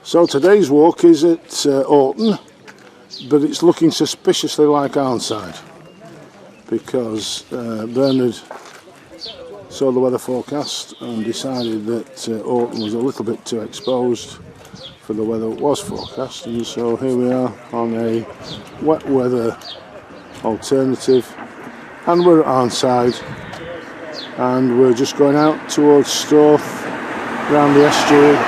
So today's walk is at Orton, but it's looking suspiciously like Arnside because Bernard saw the weather forecast and decided that Orton was a little bit too exposed for the weather that was forecast, and so here we are on a wet weather alternative, and we're at Arnside, and we're just going out towards Storth, round the estuary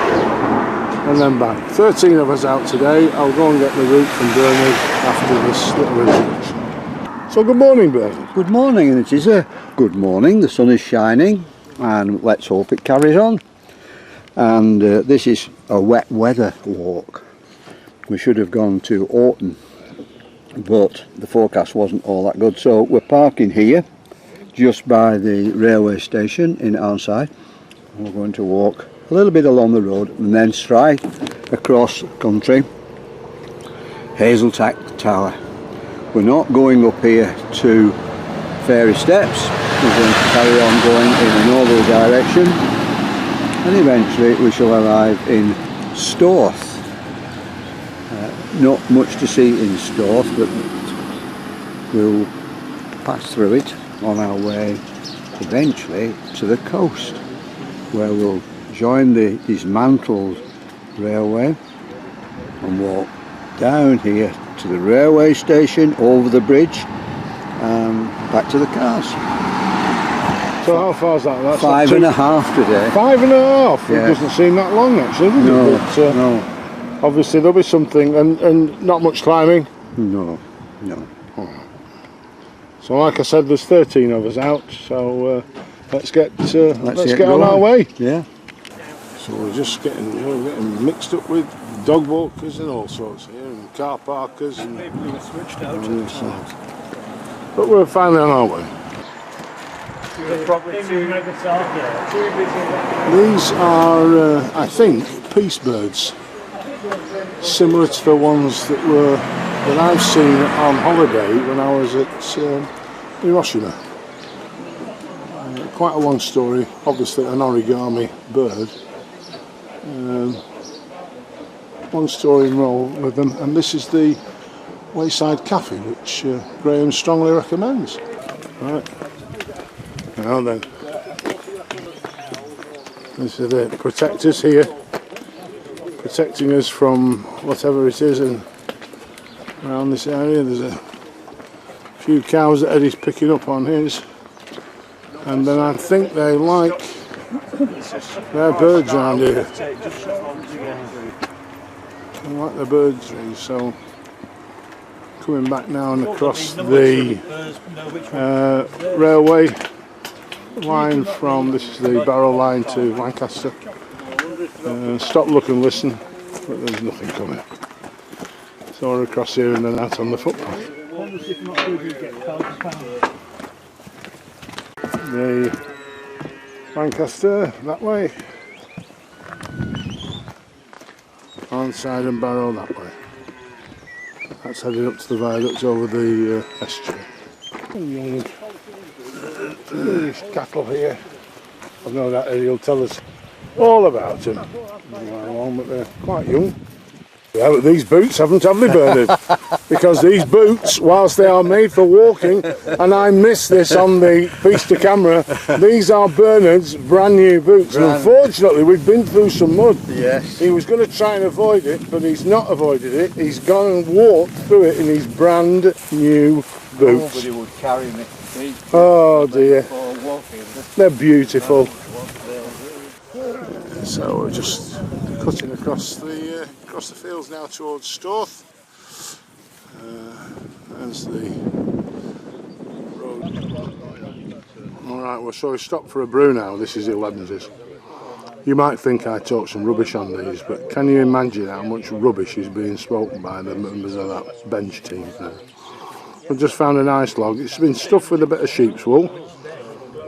and then back. 13 of us out today. I'll go and get the route from Bernard after this little introduction. So good morning, Bernard. Good morning, and it is a good morning. The sun is shining and let's hope it carries on. And this is a wet weather walk. We should have gone to Orton, but the forecast wasn't all that good, so we're parking here just by the railway station in Arnside. We're going to walk a little bit along the road and then straight across country, Hazel Tower. We're not going up here to Ferry Steps. We're going to carry on going in a northerly direction, and eventually we shall arrive in Storth. Not much to see in Storth, but we'll pass through it on our way eventually to the coast, where we'll join the dismantled railway and walk down here to the railway station, over the bridge and back to the cars. So how far is that? That's 5.5 today. 5.5? Yeah. It doesn't seem that long actually, does No, it? But, no. obviously there'll be something, and not much climbing. No, no. So like I said, there's 13 of us out, so let's get on our way. Yeah. So we're just getting mixed up with dog walkers and all sorts here, and car parkers, and people who are switched out. But we're finally on our way. These are, I think, peace birds, similar to the ones that I've seen on holiday when I was at Hiroshima. Quite a long story, obviously an origami bird. Long story involved with them, and this is the Wayside Cafe, which Graham strongly recommends. Right, now then, these are the protectors here, protecting us from whatever it is and around this area. There's a few cows that Eddie's picking up on his, and then I think they like their birds around here. I like the birds, so coming back now and across the railway line from, this is the Barrow line to Lancaster. Stop, look and listen, but there's nothing coming. So we're across here and then out on the footpath. The Lancaster that way, Arnside and Barrow that way. That's heading up to the viaduct over the estuary. These cattle here, I've no doubt he'll tell us all about them. But they're quite young. Yeah, but these boots haven't, have they, Bernard? Because these boots, whilst they are made for walking, and I missed this on the piece to camera, these are Bernard's brand new boots. And unfortunately, we've been through some mud. Yes. He was going to try and avoid it, but he's not avoided it. He's gone and walked through it in his brand new boots. Nobody would carry me. Oh dear. They're beautiful. So we're just cutting across the fields now towards Storth. There's the road. Alright, well, so we stopped for a brew now. This is 11's. You might think I talk some rubbish on these, but can you imagine how much rubbish is being spoken by the members of that bench team now? I've just found a nice log. It's been stuffed with a bit of sheep's wool,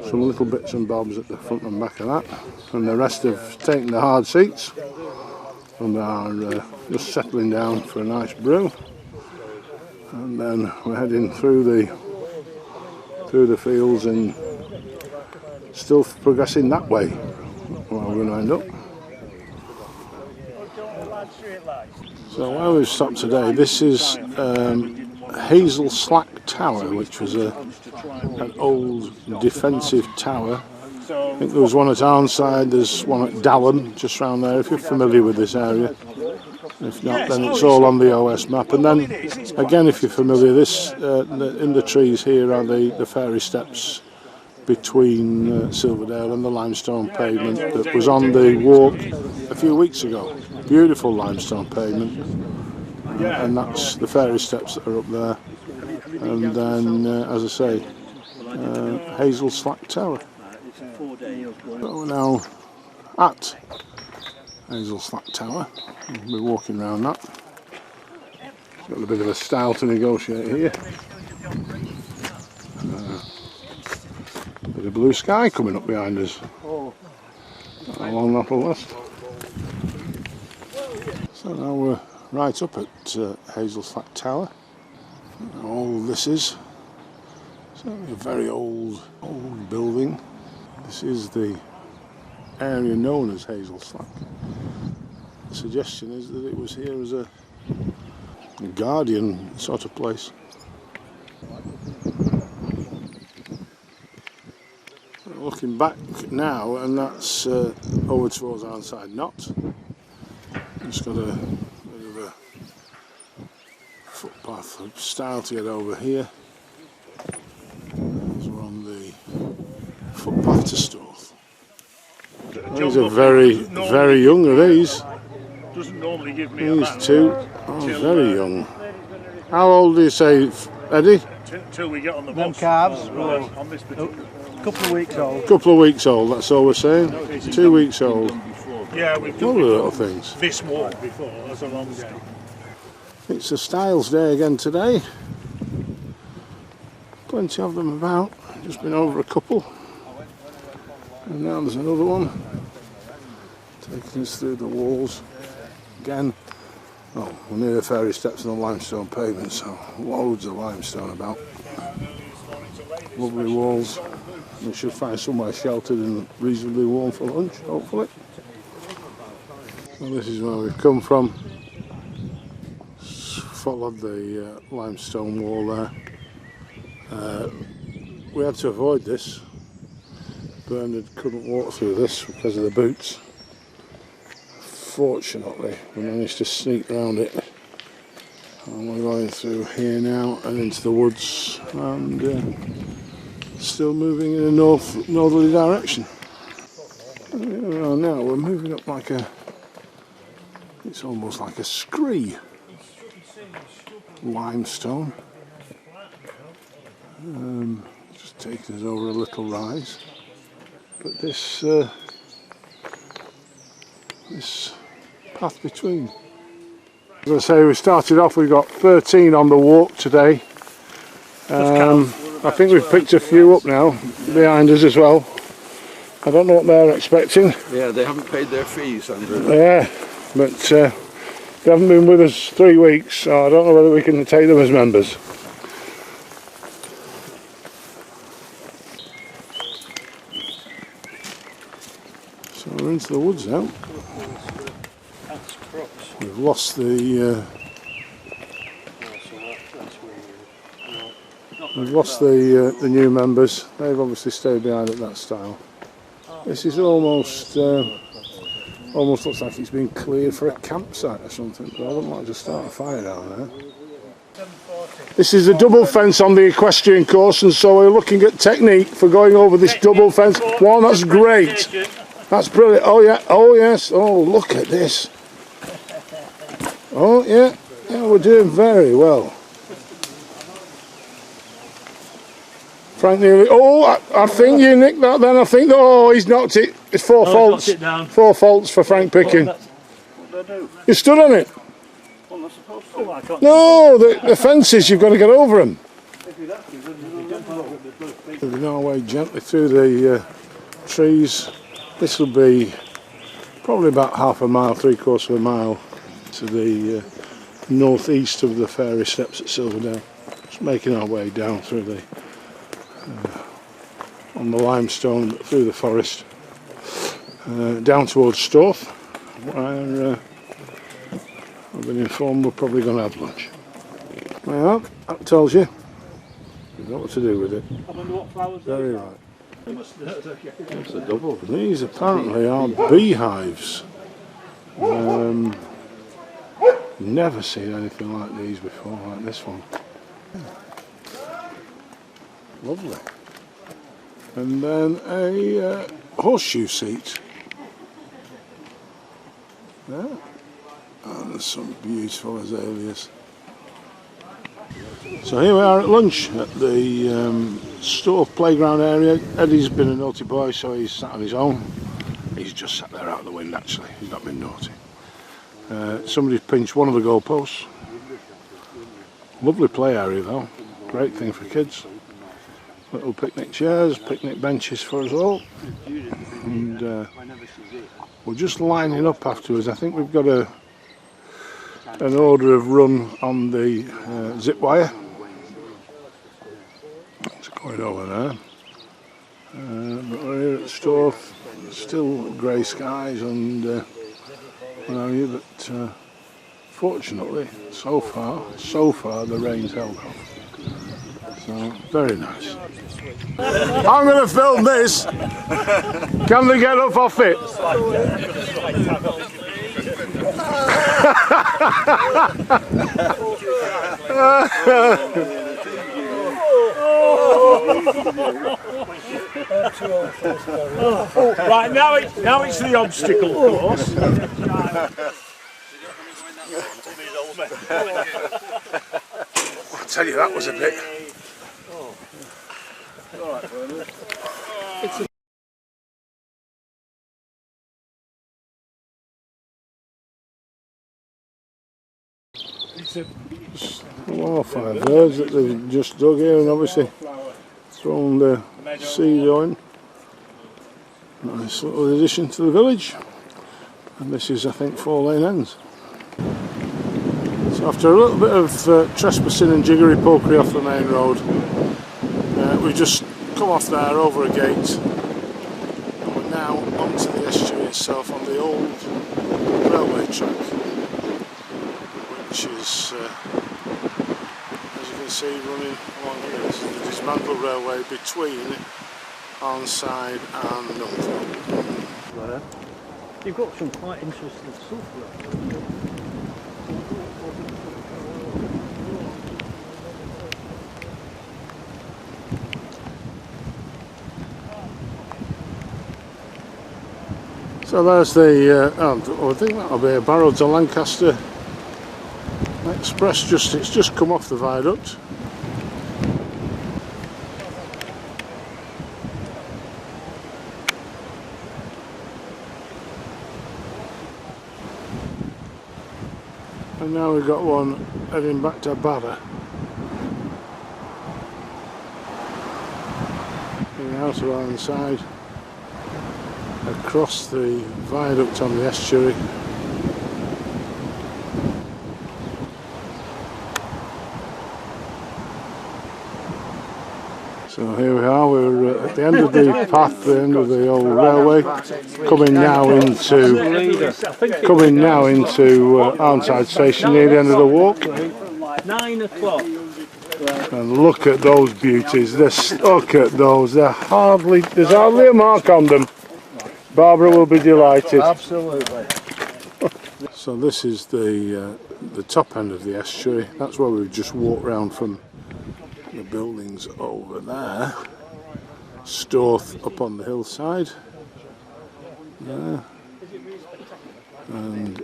some little bits and bobs at the front and back of that, and the rest have taken the hard seats and are just settling down for a nice brew. And then we're heading through the fields and still progressing that way. Where we're going to end up. So where we've stopped today, this is Hazel Slack Tower, which was an old defensive tower. I think there was one at Arnside, there's one at Dallon, just round there, if you're familiar with this area. If not, then it's all on the OS map. And then, again, if you're familiar, this in the trees here are the Ferry Steps between Silverdale and the limestone pavement that was on the walk a few weeks ago. Beautiful limestone pavement, and that's the Ferry Steps that are up there. And then, as I say, Hazel Slack Tower. So we're now at Hazel Slack Tower. We're walking around that. Got a bit of a style to negotiate here. Bit of blue sky coming up behind us. Along that list. So now we're right up at Hazel Slack Tower. How old this is. Certainly a very old building. This is the area known as Hazel Slack. The suggestion is that it was here as a guardian sort of place. Looking back now, and that's over towards Arnside Knot. Just got a bit of a footpath style to get over here. As we're on the footpath to Storth. These are very young, are these? Doesn't normally give me These two are very young. How old do you say, Eddie? Till we get on the Them bus. calves, On this particular. a couple of weeks old. Couple of weeks old, that's all we're saying. 2 weeks old. Yeah, we've done Lovely little things. this walk before. That's a long day. It's a Styles day again today. Plenty of them about. Just been over a couple. And now there's another one. Taking us through the walls again. Oh, we're near the Ferry Steps and the limestone pavement, so loads of limestone about. Lovely walls. We should find somewhere sheltered and reasonably warm for lunch, hopefully. So this is where we've come from. Followed the limestone wall there. We had to avoid this. Bernard couldn't walk through this because of the boots. Fortunately, we managed to sneak around it. And we're going through here now and into the woods, and still moving in a northerly direction. And here we are now. We're moving up like it's almost like a scree. Limestone. Just taking us over a little rise. But this path between. As I say, we started off, we got 13 on the walk today. I think we've picked a few up now behind us as well. I don't know what they're expecting. Yeah, they haven't paid their fees, Andrew. Yeah, but they haven't been with us 3 weeks, so I don't know whether we can take them as members. So we're into the woods now. We've lost the new members. They've obviously stayed behind at that style. This is almost looks like it's been cleared for a campsite or something, but I wouldn't like to start a fire down there. This is a double fence on the equestrian course, and so we're looking at technique for going over this double fence. Wow, that's great. That's brilliant. Oh yeah, oh yes, oh look at this. Oh yeah, we're doing very well. Frank nearly, I think you nicked that then. I think, he's knocked it. It's four faults. Knocked it down. 4 faults for Frank Picking. What did I do? You stood on it. Well, I'm not supposed to. Oh, I can't. No, the fences, you've got to get over them. Moving our way gently through the trees. This will be probably about half a mile, 3/4 of a mile to the northeast of the Ferry Steps at Silverdale. Just making our way down through the on the limestone through the forest down towards Storth, where I've been informed we're probably going to have lunch. Well, that tells you. You know what to do with it. I wonder what flowers Very right. It's a double. These apparently are beehives. Never seen anything like these before, like this one. Lovely. And then a horseshoe seat. There. And there's some beautiful azaleas. So here we are at lunch at the store playground area. Eddie's been a naughty boy, so he's sat on his own. He's just sat there out of the wind actually, he's not been naughty. Somebody's pinched one of the goalposts. Lovely play area though, great thing for kids. Little picnic chairs, picnic benches for us all. And we're just lining up afterwards. I think we've got an order of run on the zip wire. It's going over there. But we're here at the store, still grey skies and what have you, but fortunately so far the rain's held off. So very nice. I'm going to film this. Can they get up off it? Right, now it's the obstacle course. I'll tell you, that was a bit. Well, 5 birds that they've just dug here and obviously thrown the seed on. Nice little addition to the village. And this is, I think, 4 lane ends. So after a little bit of trespassing and jiggery pokery off the main road, we've just come off there over a gate. And we're now onto the estuary itself on the old railway track, which is, as you can see, running along here. This is the dismantled railway between Arnside and Ramble. You've got some quite interesting stuff there. So there's the, I think that'll be a Barrow to Lancaster Express. It's just come off the viaduct. And now we've got one heading back to Barrow. Getting out of Arnside, across the viaduct on the estuary. So here we are, we're at the end of the path, the end of the old railway, coming now into Arnside Station, near the end of the walk. 9 o'clock. And look at those beauties, look at those, there's hardly a mark on them. Barbara will be delighted. Absolutely. So this is the top end of the estuary. That's where we've just walked round from the buildings over there. Storth up on the hillside. There. And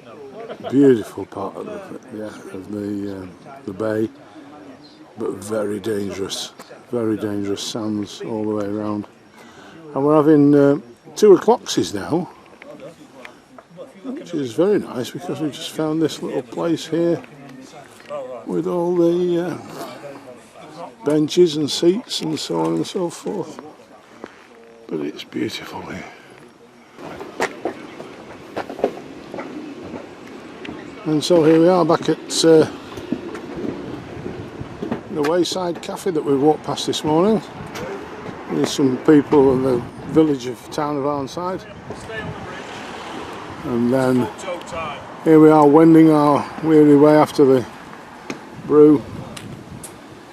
beautiful part of the bay, but very dangerous sands all the way around. And we're having 2 o'clocks now, which is very nice because we just found this little place here with all the benches and seats and so on and so forth. But it's beautiful here. And so here we are back at the Wayside Cafe that we walked past this morning. There's some people in the town of Arnside. And then here we are wending our weary way after the brew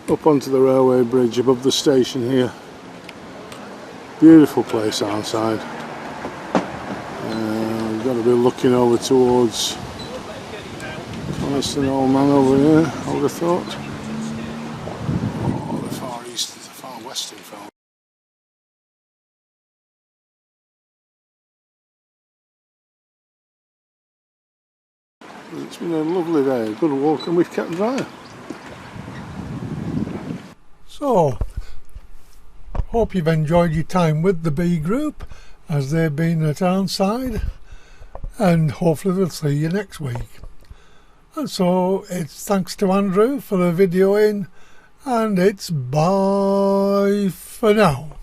up onto the railway bridge above the station here. Beautiful place, Arnside. We've got to be looking over towards Coniston Old Man over here, I would have thought. Oh, the far east, the far western far. It's been a lovely day, a good walk, and we've kept dry. So, hope you've enjoyed your time with the B group as they've been at Arnside, and hopefully we'll see you next week. And so it's thanks to Andrew for the videoing, and it's bye for now.